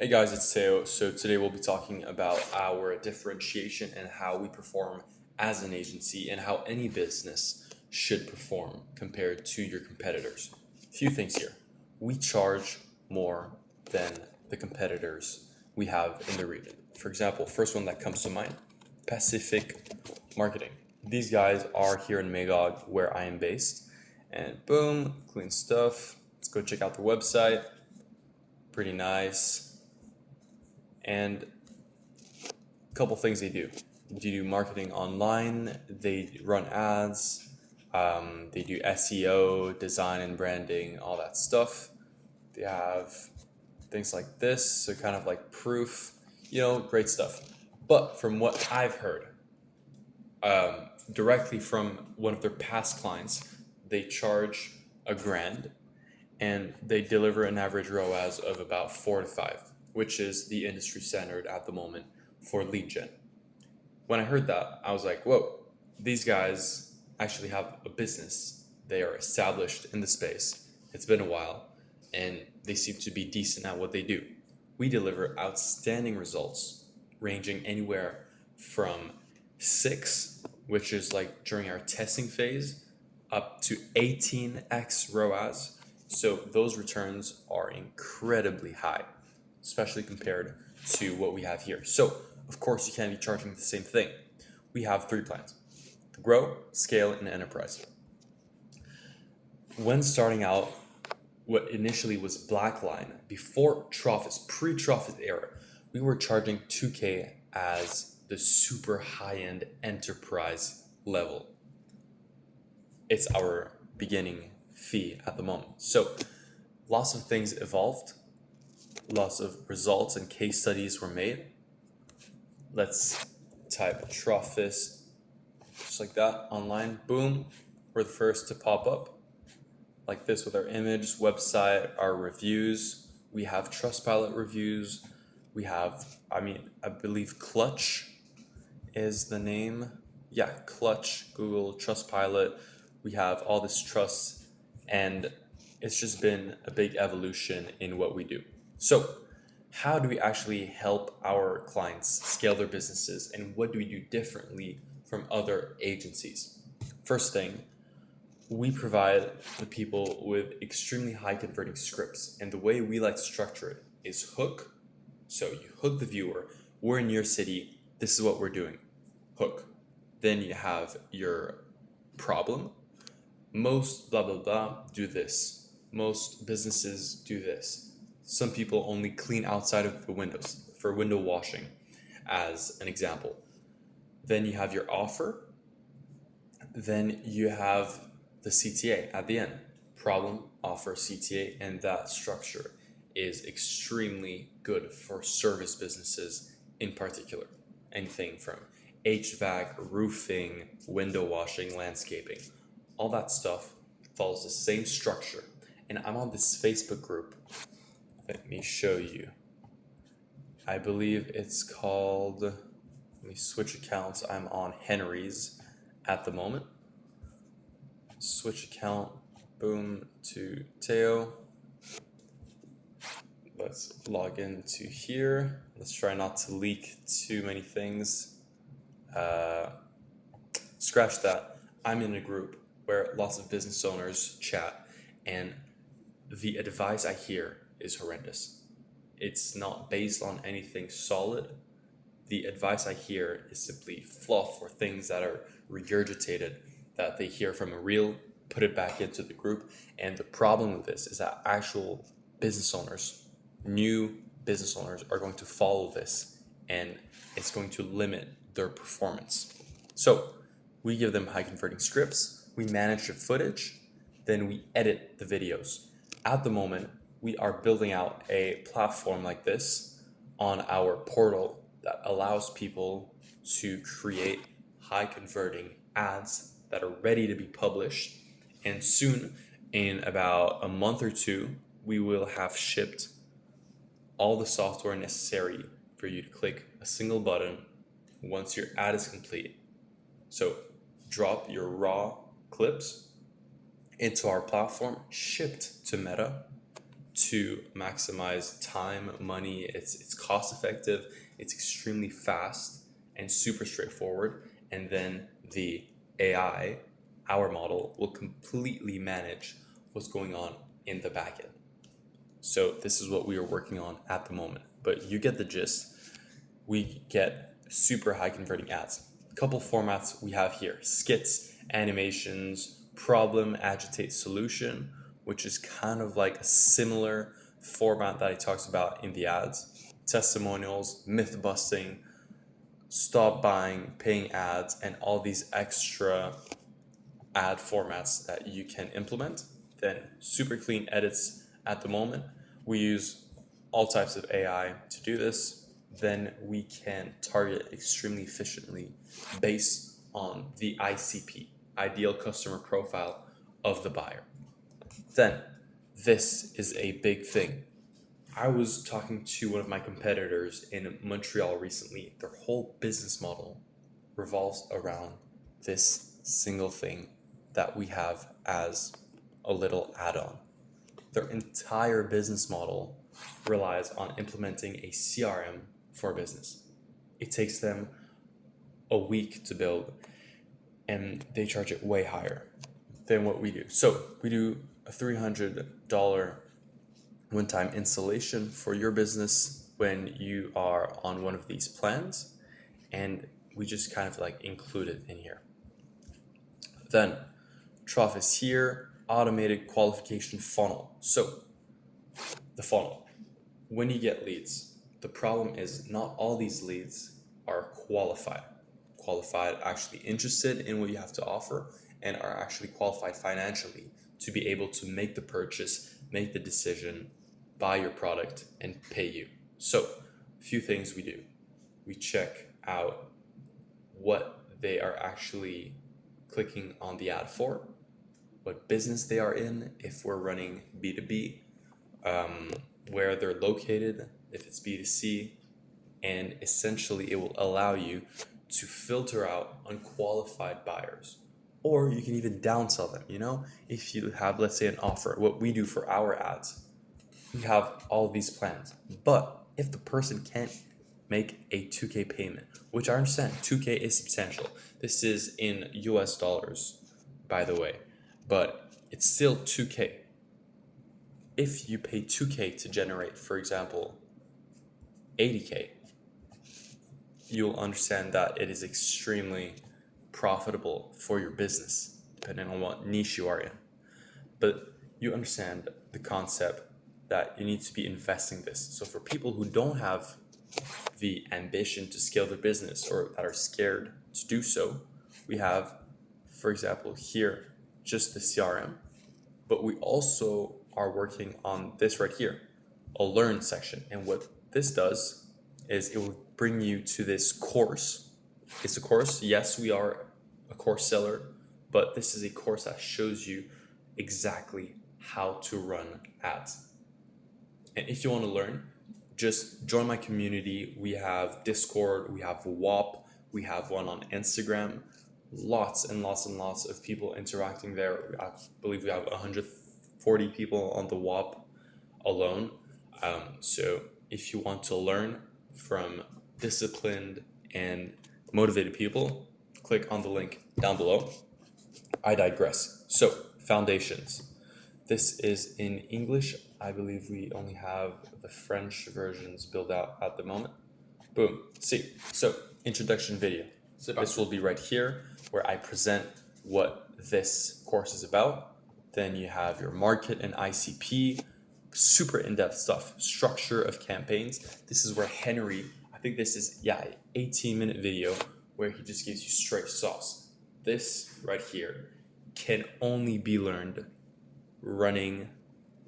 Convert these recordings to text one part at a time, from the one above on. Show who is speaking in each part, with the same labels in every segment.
Speaker 1: Hey guys, it's Teo. So today we'll be talking about our differentiation and how we perform as an agency and how any business should perform compared to your competitors. A few things here. We charge more than the competitors we have in the region. For example, first one that comes to mind, Pacific Marketing. These guys are here in Magog where I am based. And boom, clean stuff. Let's go check out the website. Pretty nice. And a couple things they do. They do marketing online, they run ads, they do SEO, design and branding, all that stuff. They have things like this, so kind of like proof, great stuff. But from what I've heard, directly from one of their past clients, they charge $1,000 and they deliver an average ROAS of about 4 to 5, which is the industry standard at the moment for lead gen. When I heard that, I was like, whoa, these guys actually have a business. They are established in the space. It's been a while, and they seem to be decent at what they do. We deliver outstanding results, ranging anywhere from 6, which is like during our testing phase, up to 18x ROAS. So those returns are incredibly high, especially compared to what we have here. So, of course, you can't be charging the same thing. We have 3 plans: grow, scale, and enterprise. When starting out, what initially was Blackline, before Trofys, pre-Trofys era, we were charging 2K as the super high-end enterprise level. It's our beginning fee at the moment. So lots of things evolved, lots of results and case studies were made. Let's type Trofys just like that online. Boom, we're the first to pop up like this with our image, website, our reviews. We have Trustpilot reviews. We have, I believe Clutch is the name. Yeah, Clutch, Google, Trustpilot. We have all this trust, and it's just been a big evolution in what we do. So how do we actually help our clients scale their businesses, and what do we do differently from other agencies? First thing, we provide the people with extremely high converting scripts, and the way we like to structure it is hook. So you hook the viewer, we're in your city, this is what we're doing. Hook. Then you have your problem. Most blah blah blah do this. Most businesses do this. Some people only clean outside of the windows for window washing, as an example. Then you have your offer. Then you have the CTA at the end. Problem, offer, CTA, and that structure is extremely good for service businesses in particular. Anything from HVAC, roofing, window washing, landscaping. All that stuff follows the same structure. And I'm on this Facebook group. Let me show you. I believe it's called, let me switch accounts. I'm on Henry's at the moment. Switch account, boom, to Teo. Let's log into here. Let's try not to leak too many things. Scratch that. I'm in a group where lots of business owners chat, and the advice I hear is horrendous. It's not based on anything solid. The advice I hear is simply fluff or things that are regurgitated that they hear from a reel, put it back into the group. And the problem with this is that actual business owners, new business owners, are going to follow this, and it's going to limit their performance. So we give them high converting scripts, we manage the footage, then we edit the videos. At the moment, we are building out a platform like this on our portal that allows people to create high converting ads that are ready to be published. And soon, in about a month or 2, we will have shipped all the software necessary for you to click a single button once your ad is complete. So drop your raw clips into our platform, shipped to Meta, to maximize time, money. It's cost effective, it's extremely fast and super straightforward. And then the AI, our model, will completely manage what's going on in the backend. So this is what we are working on at the moment. But you get the gist. We get super high converting ads. A couple formats we have here: skits, animations, problem, agitate, solution, which is kind of like a similar format that he talks about in the ads. Testimonials, myth busting, stop buying, paying ads, and all these extra ad formats that you can implement. Then super clean edits at the moment. We use all types of AI to do this. Then we can target extremely efficiently based on the ICP, ideal customer profile of the buyer. Then this is a big thing. I was talking to one of my competitors in Montreal recently. Their whole business model revolves around this single thing that we have as a little add-on. Their entire business model relies on implementing a CRM for a business. It takes them a week to build, and they charge it way higher than what we do. So we do a $300 one-time installation for your business when you are on one of these plans, and we just kind of like include it in here. Then Trofys here, automated qualification funnel. So the funnel, when you get leads, the problem is not all these leads are qualified, actually interested in what you have to offer, and are actually qualified financially to be able to make the purchase, make the decision, buy your product, and pay you. So a few things we do. We check out what they are actually clicking on the ad for, what business they are in, if we're running B2B, where they're located, if it's B2C, and essentially it will allow you to filter out unqualified buyers. Or you can even downsell them, if you have, let's say, an offer. What we do for our ads, we have all these plans. But if the person can't make a 2K payment, which I understand 2K is substantial. This is in US dollars, by the way, but it's still 2K. If you pay 2K to generate, for example, 80K, you'll understand that it is extremely profitable for your business, depending on what niche you are in. But you understand the concept that you need to be investing this. So for people who don't have the ambition to scale their business or that are scared to do so, we have, for example, here, just the CRM, but we also are working on this right here, a learn section. And what this does is it will bring you to this course. It's a course. Yes, we are a course seller, but this is a course that shows you exactly how to run ads. And if you want to learn, just join my community. We have Discord, we have WAP, we have one on Instagram. Lots and lots and lots of people interacting there. I believe we have 140 people on the WAP alone. So if you want to learn from disciplined and motivated people, click on the link down below. I digress. So, foundations. This is in English. I believe we only have the French versions built out at the moment. Boom. See. So, introduction video. This will be right here where I present what this course is about. Then you have your market and ICP, super in-depth stuff, structure of campaigns. This is where Henry, I think this is, 18-minute video where he just gives you straight sauce. This right here can only be learned running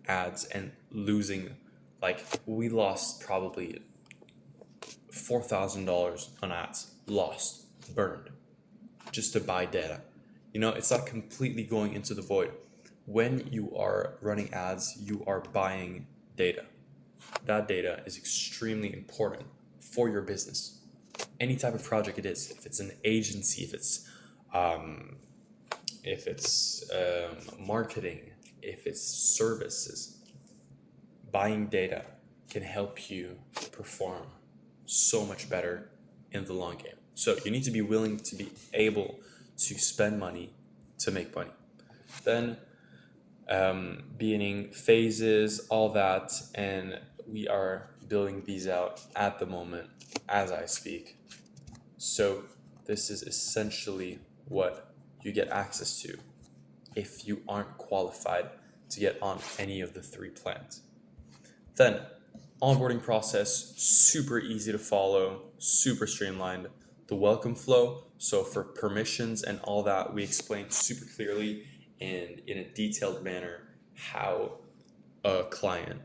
Speaker 1: ads and losing, we lost probably $4,000 on ads, burned, just to buy data. It's not completely going into the void. When you are running ads, you are buying data. That data is extremely important for your business. Any type of project it is, if it's an agency, if it's marketing, if it's services, buying data can help you perform so much better in the long game. So you need to be willing to be able to spend money to make money. Then beginning phases, all that, and we are building these out at the moment as I speak. So this is essentially what you get access to if you aren't qualified to get on any of the 3 plans. Then onboarding process, super easy to follow, super streamlined. The welcome flow, so for permissions and all that, we explain super clearly and in a detailed manner how a client,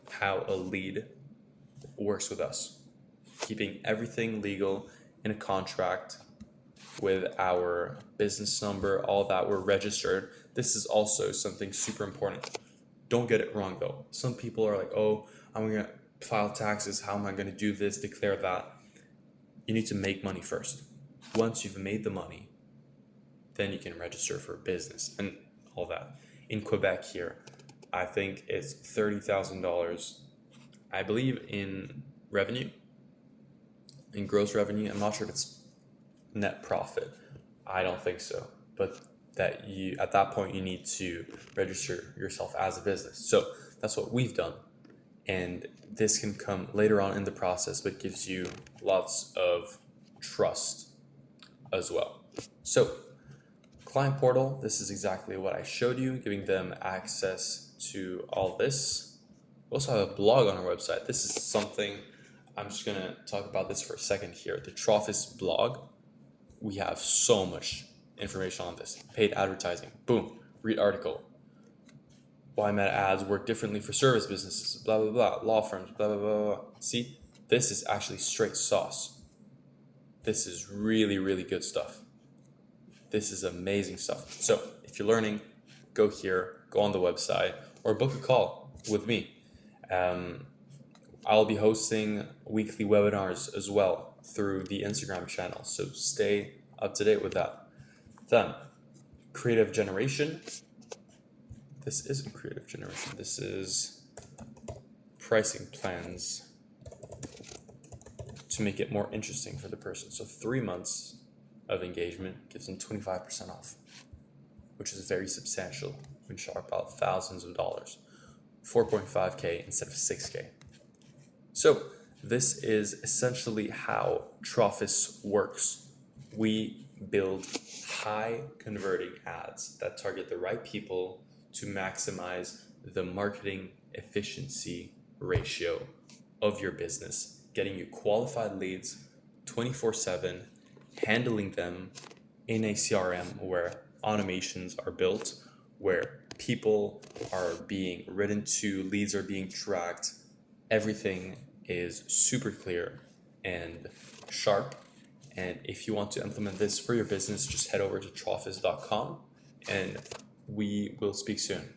Speaker 1: how a lead works with us, keeping everything legal in a contract with our business number, all that, we're registered. This is also something super important. Don't get it wrong though. Some people are like, oh, I'm gonna file taxes, how am I gonna do this, declare that? You need to make money first. Once you've made the money, then you can register for a business and all that. In Quebec here, I think it's $30,000, I believe, in revenue, in gross revenue. I'm not sure if it's net profit. I don't think so. But that you, at that point, you need to register yourself as a business. So that's what we've done. And this can come later on in the process, but gives you lots of trust as well. So client portal, this is exactly what I showed you, giving them access to all this. We also have a blog on our website. This is something, I'm just gonna talk about this for a second here. The Trofys blog, we have so much information on this. Paid advertising, boom, read article. Why meta ads work differently for service businesses, blah, blah, blah, law firms, blah, blah, blah, blah. See, this is actually straight sauce. This is really, really good stuff. This is amazing stuff. So if you're learning, go here, go on the website, or book a call with me. I'll be hosting weekly webinars as well through the Instagram channel. So stay up to date with that. Then, creative generation. This isn't creative generation. This is pricing plans to make it more interesting for the person. So 3 months of engagement gives them 25% off, which is very substantial. We can talk about thousands of dollars. 4.5K instead of 6K. So this is essentially how Trofys works. We build high converting ads that target the right people to maximize the marketing efficiency ratio of your business, getting you qualified leads 24/7, handling them in a CRM where automations are built, where people are being written to, leads are being tracked, everything is super clear and sharp. And if you want to implement this for your business, just head over to trofys.com and we will speak soon.